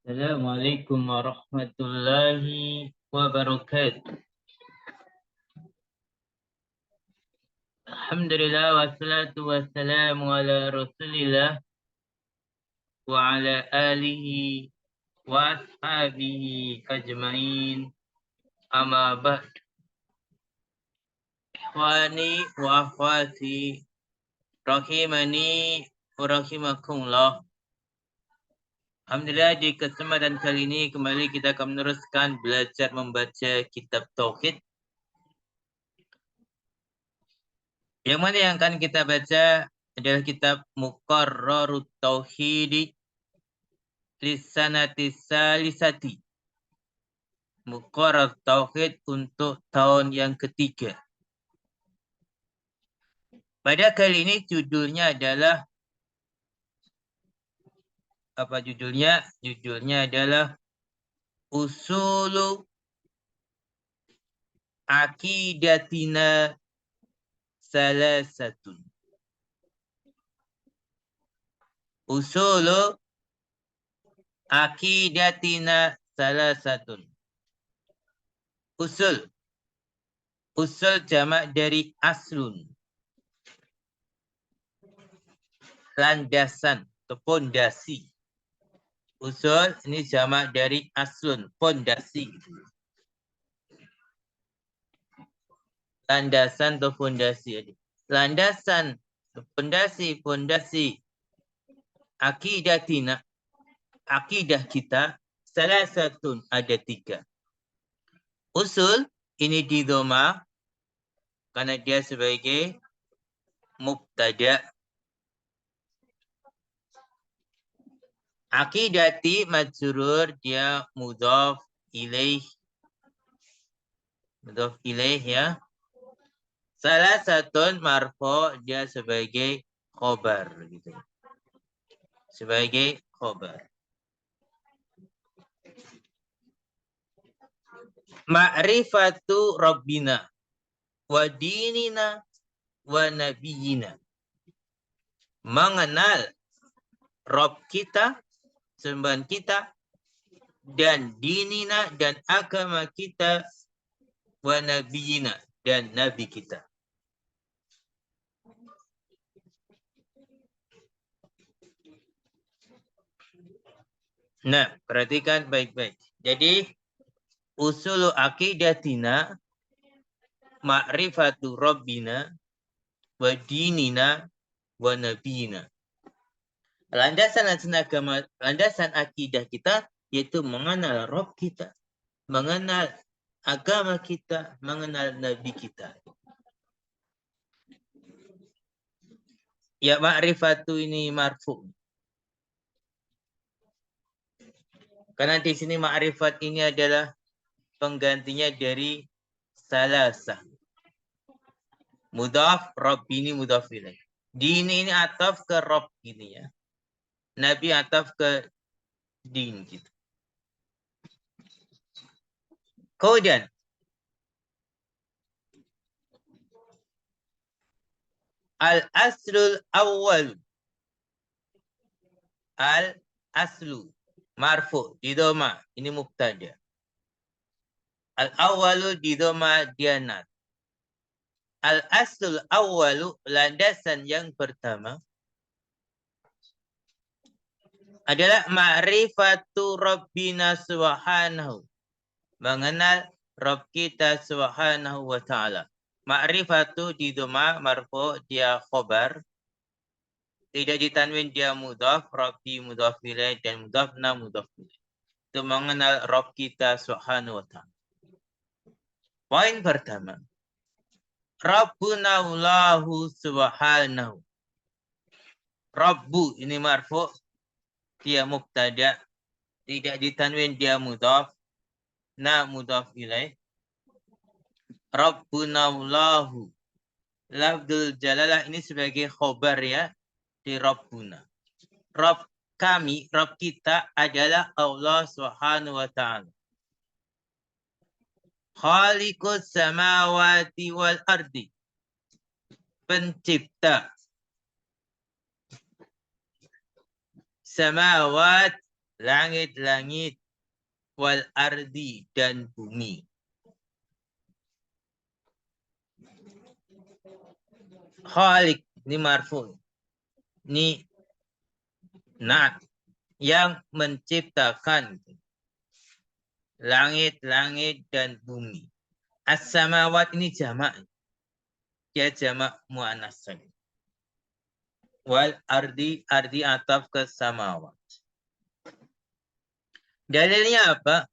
Assalamualaikum warahmatullahi wabarakatuh. Alhamdulillah wassalatu wassalamu ala rasulillah wa ala alihi wa ashabihi ajmain amma ba'd. Ikhwani wa akhwati rahimani wa rahimakumullah. Alhamdulillah di kesempatan kali ini kembali kita akan meneruskan belajar membaca kitab Tauhid. Yang mana yang akan kita baca adalah kitab Muqarrarut Tauhidi Lisanati Salisati. Muqarrar Tauhid untuk tahun yang ketiga. Pada kali ini judulnya adalah apa judulnya? Judulnya adalah Usulu Aqidatina Salasatun. Usulu Aqidatina Salasatun. Usul. Usul jamak dari aslun. Landasan atau pondasi. Usul ini jamak dari aslun, pondasi. Landasan atau pondasi. Landasan, pondasi akidatina, akidah kita, salah satu ada 3. Usul ini di dhamma karena dia sebagai mubtada. Akidati majrur dia mudhaf ilaih. Mudhaf ilaih ya. Salah satu marfu dia sebagai khobar gitu. Sebagai khobar. Ma'rifatu rabbina wa dinina wa nabiyina. Mengenal Rabb kita, sembahan kita, dan dinina dan agama kita, wa nabiyina dan nabi kita. Nah, perhatikan baik-baik. Jadi, usulu aqidatina ma'rifatu rabbina wa dinina wa nabiyina. Landasan agama, landasan akidah kita yaitu mengenal Rabb kita, mengenal agama kita, mengenal nabi kita. Ya, ma'rifatu ini marfu. Karena di sini ma'rifat ini adalah penggantinya dari salasah. Mudhaf, Rabb ini mudhaf ilaih. Dini ini ataf ke Rabb ini ya. Nabi ataf ke din gitu. Kemudian al-aslul awwal. Al-aslu marfu di dhamma ini mubtada. Al-awwalu di dhamma dianat. Al-aslul awwalu landasan yang pertama adalah ma'rifatu rabbina subhanahu. Mengenal Rabb kita subhanahu wa ta'ala. Ma'rifatu di dhamma marfu dia khobar. Tidak ditanwin dia mudhaf, Rabbi mudhaf ilaih dan mudhafna mudhaf ilaih. Itu mengenal Rabb kita subhanahu wa ta'ala. Poin pertama. Rabbuna Allahu subhanahu. Rabbu ini marfu, dia mubtada, tidak ditanwin dia mudhaf, na mudhaf ilaih. Rabbuna Allahu. Lafdzul jalalah ini sebagai khobar ya di Rabbuna. Rabb kami, Rabb kita adalah Allah Subhanahu wa ta'ala. Khaliqus samawati wal ardi. Pencipta samawat langit-langit, wal ardi dan bumi. Khalik ini marfu. Ini na'at yang menciptakan langit-langit dan bumi. As-samawat ini jamak. Dia jamak muannas. Wal ardi ataf ke samawat. Dalilnya apa?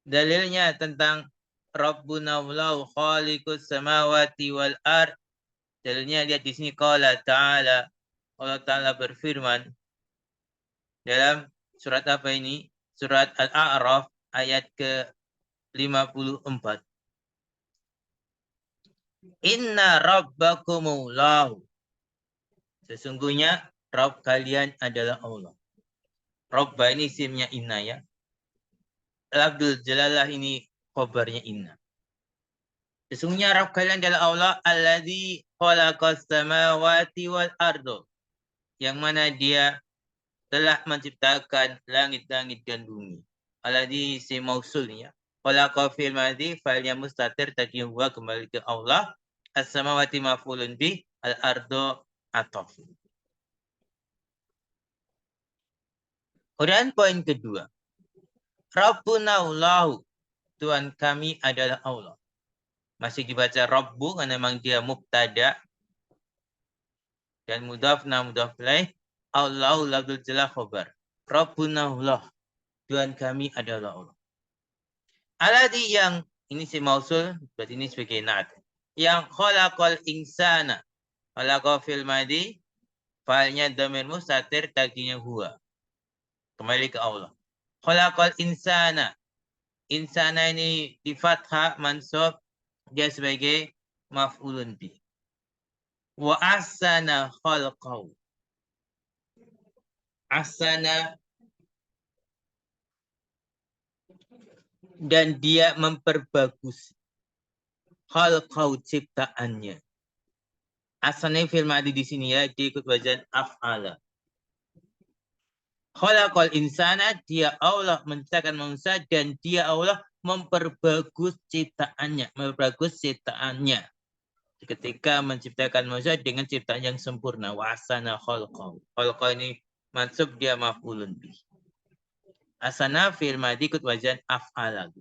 Dalilnya tentang Rabbuna Allahu khaliqus samawati wal ard. Dalilnya lihat di sini qala ta'ala. Allah Ta'ala berfirman dalam surat apa ini? Surat Al-A'raf ayat ke-54. Inna rabbakumullahu. Sesungguhnya Rabb kalian adalah Allah. Rabba ini isimnya inna ya. Abdul Jalalah ini khabarnya inna. Sesungguhnya Rabb kalian adalah Allah alladzi khalaqas samawati wal ardo. Yang mana dia telah menciptakan langit-langit dan bumi. Alladzi isim mausulnya. Khalaqa fil madhi fa'ilnya mustatir taqdim huwa kembali ke Allah. As-samawati maf'ulun bih, al-ardo ataf. Kemudian poin kedua. Rabbuna Allahu. Tuhan kami adalah Allah. Masih dibaca Rabbu karena memang dia mubtada. Dan mudhaf na mudhaf ilaih. Allahu lafzul jalal khabar. Rabbuna Allah. Tuhan kami adalah Allah. Alladzi yang ini si mausul, berarti ini sebagai na'at. Yang khalaqal insana. Khalaqa fil madhi. Fa'ilnya dhamir mustatir taqdinya huwa. Kembali ke Allah. Khalaqal insana. Insana ini di fathah mansub dia sebagai maf'ulun bi. Wa ahsana khalqahu. Ahsana dan dia memperbagus khalqahu ciptaannya. Ahsana fil madi di sini ya diikut wazan af'ala. Khalaqal insana, dia Allah menciptakan manusia dan dia Allah memperbagus ciptaannya. Memperbagus ciptaannya. Ketika menciptakan manusia dengan ciptaan yang sempurna. Wa asana khalqahu. Khalqahu ini mansub dia maf'ulun bih. Asana fil madi ikut wazan af'ala.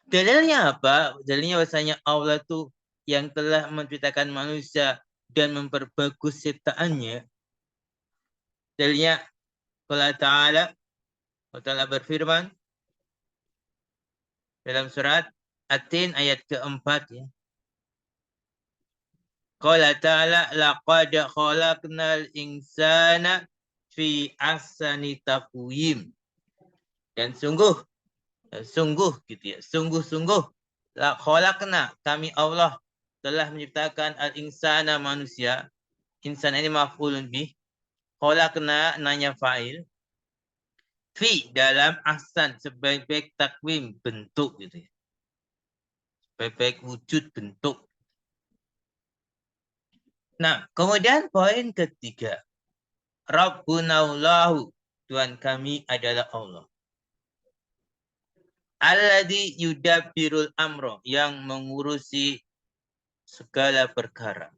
Dalilnya apa? Dalilnya bahasanya Allah itu yang telah menciptakan manusia dan memperbagus ciptaannya. Dalilnya Allah Ta'ala berfirman dalam surat At-Tin ayat keempat ya. Qala Ta'ala laqad khalaqnal insana fi ahsani taqwim. Dan sungguh gitu ya. Sungguh la khalaqna kami Allah telah menciptakan al-insana manusia. Insan ini maf'ulun bih. Khalaqna nanya fa'il. Fi dalam ahsan sebaik-baik takwim bentuk gitu ya. Sebaik-baik wujud bentuk. Nah, kemudian poin ketiga. Rabbuna Allahu. Tuhan kami adalah Allah. Alladzi yudabbirul amro. Yang mengurusi segala perkara.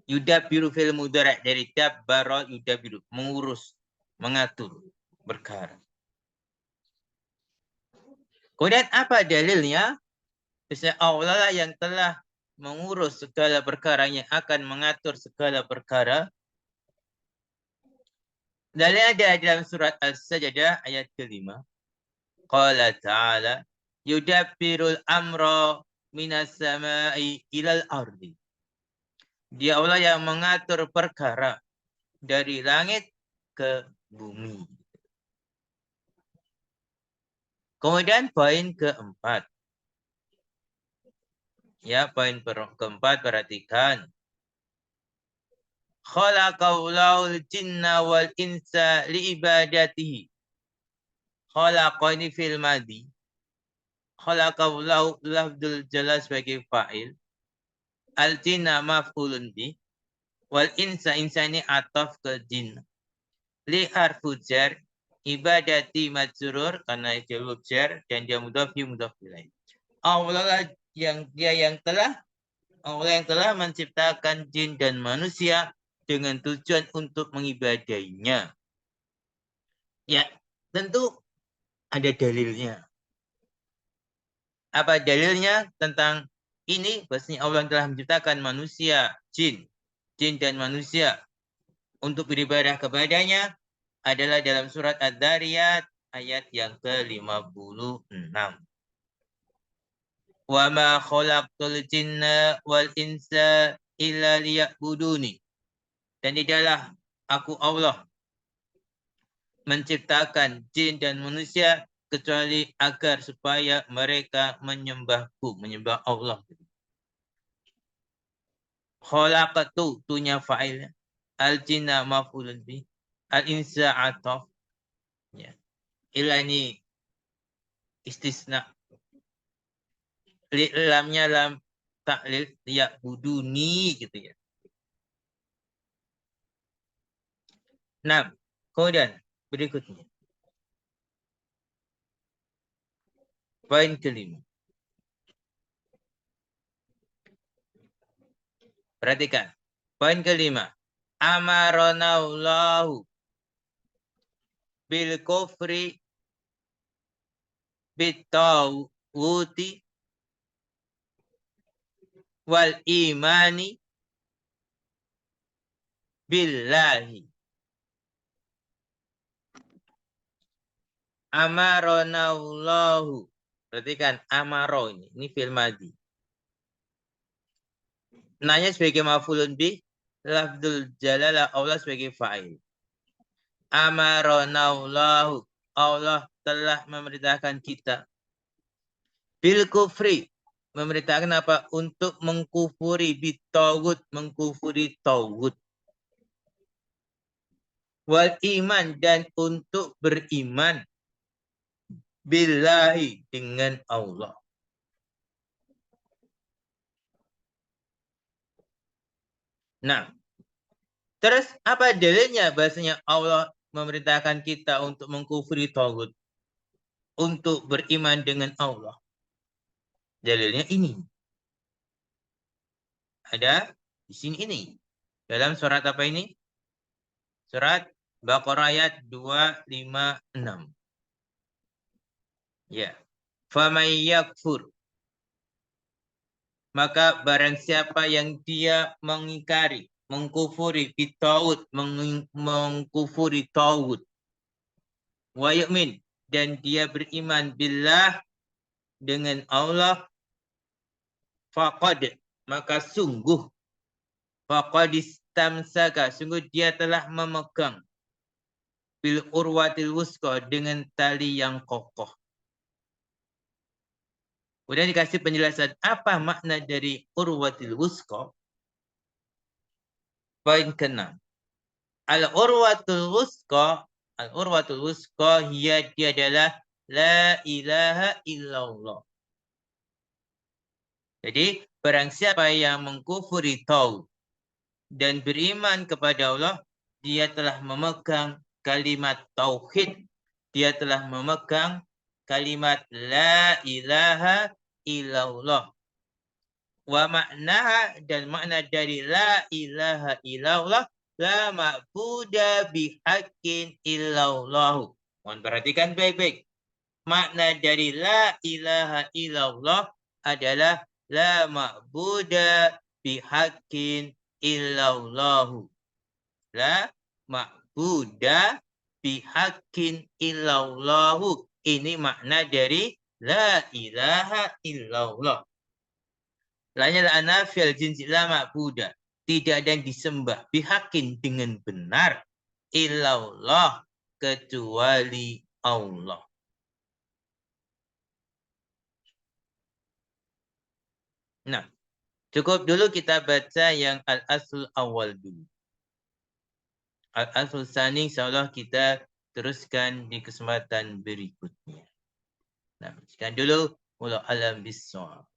Yudabbiru fil mudhari' dari dabbara yudabbiru. Mengurus, mengatur perkara. Kemudian apa dalilnya? Misalnya Allah lah yang telah mengurus segala perkara, yang akan mengatur segala perkara. Dalilnya ada dalam surat Al-Sajdah ayat ke-5. Qala ta'ala yudabbirul amra minas sama'i ilal ardi. Dia Allah yang mengatur perkara dari langit ke bumi. Kemudian poin keempat. Ya, poin keempat perhatikan. Khalaqallahul jinna wal insa liibadatihi. Khalaqa ini fil madi. Khalaqallahu lafdul jalal sebagai fa'il. Al jinna maf'ulun bi. Wal insa ini ataf ke jin. li harfu jar ibadati majrur karena itu huruf jar dan dia mudhaf ilaih. Allah yang telah menciptakan jin dan manusia dengan tujuan untuk mengibadahinya. Ya, tentu ada dalilnya. Apa dalilnya tentang ini? Bahwasanya Allah telah menciptakan manusia, jin dan manusia untuk beribadah kepadanya adalah dalam surat Ad-Dariyat ayat yang ke-56. Wa ma khalaqtul jinna wal insa illa liya'buduni. Dan tidaklah aku Allah menciptakan jin dan manusia kecuali agar supaya mereka menyembahku, menyembah Allah. Khalaqatu tunya fa'il, al jinna maf'ulun bi, al insa ataf. Ya. Illa ini istisna. Lamnya lam taklil ya buduni gitu ya. Nah, kemudian berikutnya. Poin kelima. Perhatikan. Poin kelima. Amaronallahu bil kufri bitawuti wal imani billahi. Amaronallahu. Perhatikan amaro ini fi'il madhi. Nanya sebagai maf'ulun bih, lafdzul jalalah Allah sebagai fa'il. Amaronallahu. Allah telah memerintahkan kita. Bil kufri. Memerintahkan apa? Untuk mengkufuri bitawud. Mengkufuri tawud. Wal iman. Dan untuk beriman. Billahi. Dengan Allah. Nah. Terus apa dalilnya bahasanya Allah memerintahkan kita untuk mengkufuri tawud? Untuk beriman dengan Allah. Dalilnya ini. Ada di sini ini. Dalam surat apa ini? Surat Baqarah ayat 256. Ya. Faman yakfur. Maka barang siapa yang dia mengingkari, mengkufuri bitawud, mengkufuri tawud. Wa yu'min. Dan dia beriman billah dengan Allah. Faqad. Maka sungguh. Faqad istamsaka. Sungguh dia telah memegang. Bil urwatil wusqa. Dengan tali yang kokoh. Kemudian dikasih penjelasan apa makna dari urwatil wusqa. Poin ke-6. Al-urwatul wusqa. Al-urwatul wusqa dia adalah la ilaha illallah. Jadi barang siapa yang mengkufuri tauhid dan beriman kepada Allah, dia telah memegang kalimat tauhid. Dia telah memegang kalimat la ilaha illallah. Wa maknaha dan makna dari la ilaha illallah la ma'buda bihaqqin illallah. Mohon perhatikan baik-baik. Makna dari la ilaha illallah adalah la ma'buda bihaqqin illallah. La ma'buda bihaqqin illallah. Ini makna dari la ilaha illallah. Lanyal anafil jinsi la ma'buda. Tidak ada yang disembah bihakin dengan benar. Illallah. Kecuali Allah. Nah. Cukup dulu kita baca yang al-asul awal dulu. Al-asul sani insyaallah kita teruskan di kesempatan berikutnya. Nah, sekian dulu. Wallahu a'lam bishawab.